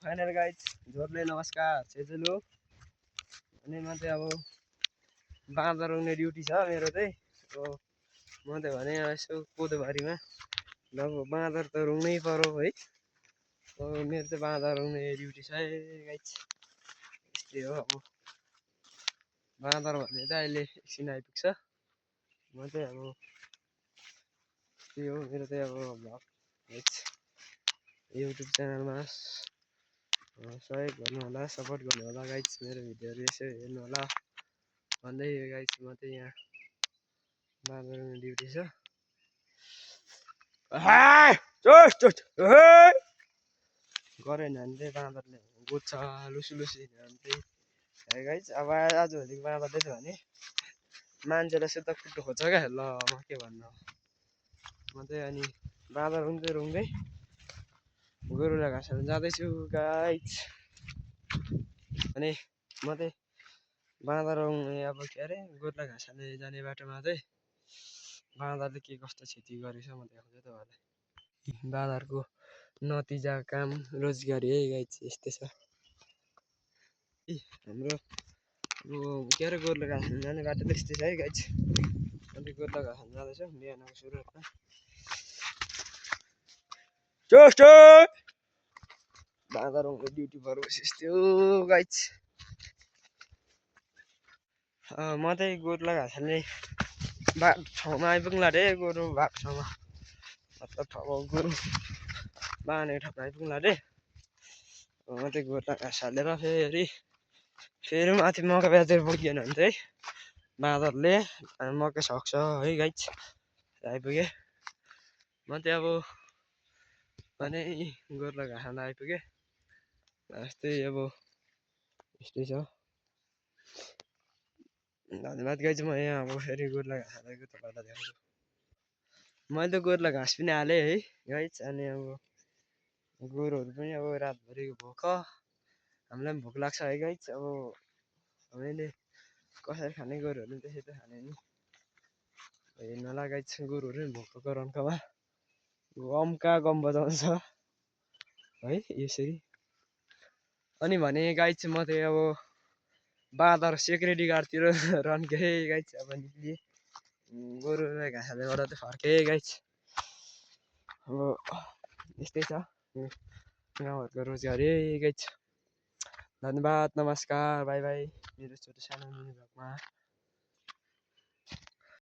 final guys जोरले नमस्कार सेजुलु अनि म चाहिँ अब बाँदर रुँग्ने ड्युटी छ मेरो चाहिँ म चाहिँ भने यसो कोदोबारीमा ल बाँदर त रुँग्नै पर्यो है मेरो चाहिँ बाँदर रुँग्ने ड्युटी छ गाइज यस्तै हो अब बाँदर भन्ने चाहिँ अहिले एकछिन आइपुग्छ म चाहिँ अब त्यही हो मेरो चाहिँ अब भ्लग युट्युब च्यानलमा सहयोग गर्नु होला सपोर्ट गर्नु होला गाइज मेरो भिडियोहरु यसो हेर्नु होला भन्दै गाइज म चाहिँ यहाँ बाँदरको ड्युटी छ गरेन भने चाहिँ बाँदरले गोज्छ लुसी लुसी अनि गाइज अब आजभोलि बाँदरले चाहिँ भने मान्छेलाई सुत्ता कुट्नु खोज्छ क्या ल म के भन्नु म चाहिँ अनि बाँदर रुँग्दै रुँग्दै गोरुलाई घाँस हाल्न जाँदैछु गाइज अनि म चाहिँ बाँदर अब के अरे गोरुलाई घाँस हाल्ने जाने बाटोमा चाहिँ बाँदरले के कस्तो क्षति गरेछ म देखाउँछु तपाईँहरूलाई बाँदरको नतिजा काम रोजगारी है गाइज यस्तै छ हाम्रो अब के अरे गोरुलाई घाँस हाल्न जाने बाटो त यस्तै छ है गाइज अनि गोरुलाई घाँस हाल्न जाँदैछु बिहानको सुरुवातमा बाँदर ड्युटी परेपछि यस्तै हो गाइज म चाहिँ गोरुलाई घाँस हाल्ने ठाउँमा आइपुग्नु अरे गोरु भएको ठाउँमा मतलब गोरु बाँध्ने ठाउँमा आइपुग्नु अरे म चाहिँ गोरुलाई घाँस हालेर फेरि माथि मकै ब्याजहरू पुगेन भने चाहिँ बाँदरले मकै सक्छ है गाइज आइपुगेँ म चाहिँ अब भने गोरुलाई घाँस हाल्न आइपुगेँ यस्तै अब यस्तै छ धन्यवाद गाइज म यहाँ अब फेरि गोरुलाई घाँस हालेको तपाईँलाई देखाउँछु मैले त गोरुलाई घाँस पनि हालेँ है गाइज अनि अब गोरुहरू पनि अब रातभरिको भोक हामीलाई पनि भोक लाग्छ है गाइज अब हामीले कसरी खाने गोरुहरू पनि त्यसै त खाने नि हेर्नु होला गाइज गोरुहरू पनि भोक रन्कामा गमका गम बजाउँछ है यसरी अनि भने गाइज म चाहिँ अब बाँदर सेक्युरिटी गार्डतिर रन्केँ गाइज अब निक्लिएँ गोरुलाई घाँस हालेबाट चाहिँ फर्केँ गाइज अब यस्तै छ गाउँहरूको रोजगारी गाइज धन्यवाद नमस्कार बाई बाई मेरो छोटो सानो मिनी भ्लगमा